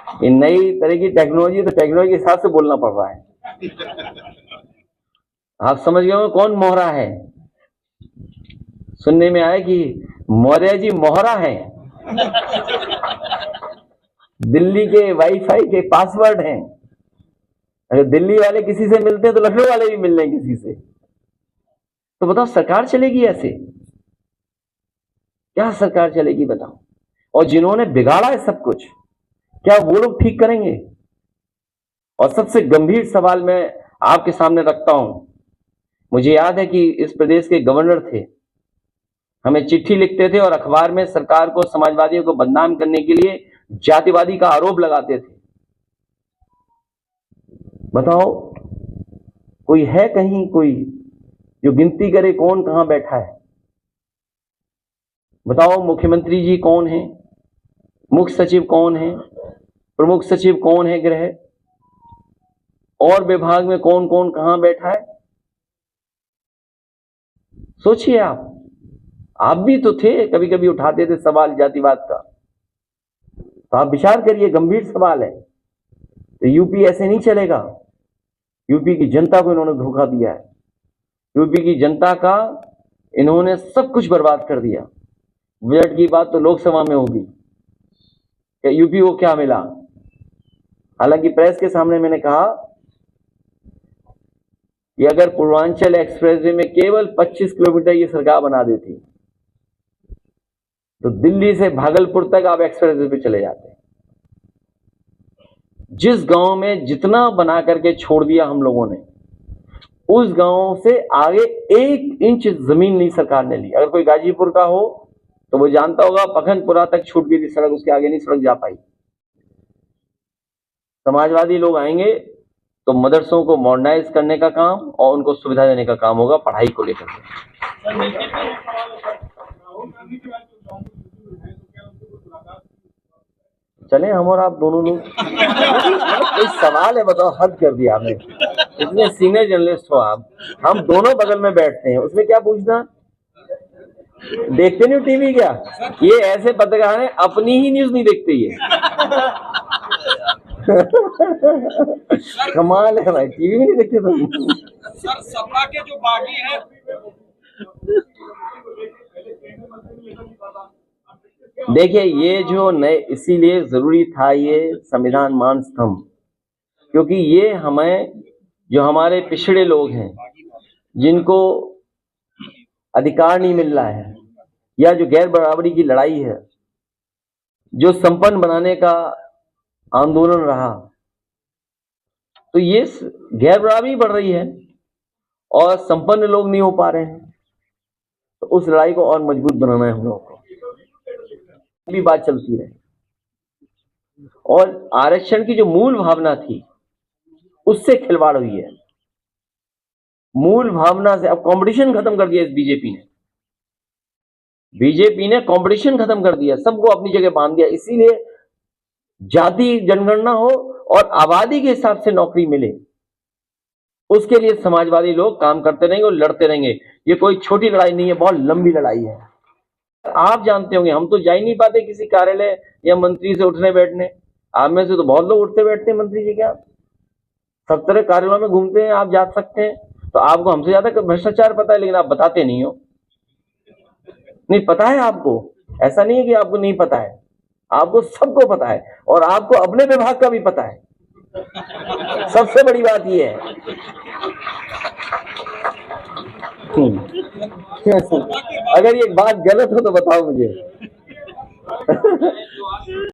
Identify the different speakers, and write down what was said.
Speaker 1: ये नई तरह की टेक्नोलॉजी, तो टेक्नोलॉजी के हिसाब से बोलना पड़ रहा है। आप समझ गए हो कौन मोहरा है? सुनने में आया कि मौर्य जी मोहरा है, दिल्ली के वाईफाई के पासवर्ड हैं। अगर दिल्ली वाले किसी से मिलते हैं तो लखनऊ वाले भी मिल रहे हैं किसी से। तो बताओ सरकार चलेगी ऐसे? क्या सरकार चलेगी बताओ? और जिन्होंने बिगाड़ा है सब कुछ, क्या वो लोग ठीक करेंगे? और सबसे गंभीर सवाल मैं आपके सामने रखता हूं। मुझे याद है कि इस प्रदेश के गवर्नर थे, हमें चिट्ठी लिखते थे और अखबार में सरकार को, समाजवादियों को बदनाम करने के लिए जातिवादी का आरोप लगाते थे। बताओ कोई है कहीं कोई जो गिनती करे कौन कहां बैठा है? बताओ मुख्यमंत्री जी कौन है, मुख्य सचिव कौन है, प्रमुख सचिव कौन है गृह, और विभाग में कौन कौन कहां बैठा है? सोचिए आप भी तो थे, कभी कभी उठाते थे सवाल जातिवाद का। तो आप विचार करिए, गंभीर सवाल है। तो यूपी ऐसे नहीं चलेगा। यूपी की जनता को इन्होंने धोखा दिया है। यूपी की जनता का इन्होंने सब कुछ बर्बाद कर दिया। बजट की बात तो लोकसभा में होगी कि यूपी को क्या मिला। हालांकि प्रेस के सामने मैंने कहा कि अगर पूर्वांचल एक्सप्रेसवे में केवल 25 किलोमीटर ये सरकार बना देती तो दिल्ली से भागलपुर तक आप एक्सप्रेसवे पे चले जाते। जिस गांव में जितना बना करके छोड़ दिया हम लोगों ने, उस गांव से आगे 1 इंच जमीन नहीं सरकार ने ली। अगर कोई गाजीपुर का हो तो वो जानता होगा, पखनपुरा तक छूट गई थी सड़क, उसके आगे नहीं सड़क जा पाई। समाजवादी लोग आएंगे तो मदरसों को मॉडर्नाइज करने का काम और उनको सुविधा देने का काम होगा पढ़ाई को लेकर के। चले हम और आप दोनों लोग। कोई सवाल है बताओ, हद कर दिया आपने। इतने सीनियर जर्नलिस्ट हो आप, हम दोनों बगल में बैठते हैं, उसमें क्या पूछना? देखते नहीं टीवी क्या? ये ऐसे पत्रकार हैं अपनी ही न्यूज नहीं देखते ये। कमाल है भाई, टीवी भी नहीं देखते तुम।
Speaker 2: सर सपा के जो बागी है,
Speaker 1: देखिए ये जो नए, इसीलिए जरूरी था ये संविधान मान स्तंभ, क्योंकि ये हमें, जो हमारे पिछड़े लोग हैं जिनको अधिकार नहीं मिल रहा है, या जो गैर बराबरी की लड़ाई है, जो संपन्न बनाने का आंदोलन रहा, तो ये गैर बराबरी बढ़ रही है और संपन्न लोग नहीं हो पा रहे हैं। तो उस लड़ाई को और मजबूत बनाना है हम लोगों को, भी बात चलती रहे। और आरक्षण की जो मूल भावना थी उससे खिलवाड़ हुई है। मूल भावना से अब कंपटीशन खत्म कर दिया इस बीजेपी ने कंपटीशन खत्म कर दिया, सबको अपनी जगह बांध दिया। इसीलिए जाति जनगणना हो और आबादी के हिसाब से नौकरी मिले, उसके लिए समाजवादी लोग काम करते रहेंगे और लड़ते रहेंगे। ये कोई छोटी लड़ाई नहीं है, बहुत लंबी लड़ाई है। आप जानते होंगे, हम तो जा ही नहीं पाते किसी कार्यालय या मंत्री से उठने बैठने। आप में से तो बहुत लोग उठते बैठते हैं मंत्री जी के। आप 70 कार्यालयों में घूमते हैं, आप जा सकते हैं। तो आपको हमसे ज्यादा भ्रष्टाचार पता है, लेकिन आप बताते नहीं हो। नहीं पता है आपको, ऐसा नहीं है कि आपको नहीं पता है, आपको सबको पता है, और आपको अपने विभाग का भी पता है। सबसे बड़ी बात यह है। अगर ये बात गलत हो तो बताओ मुझे।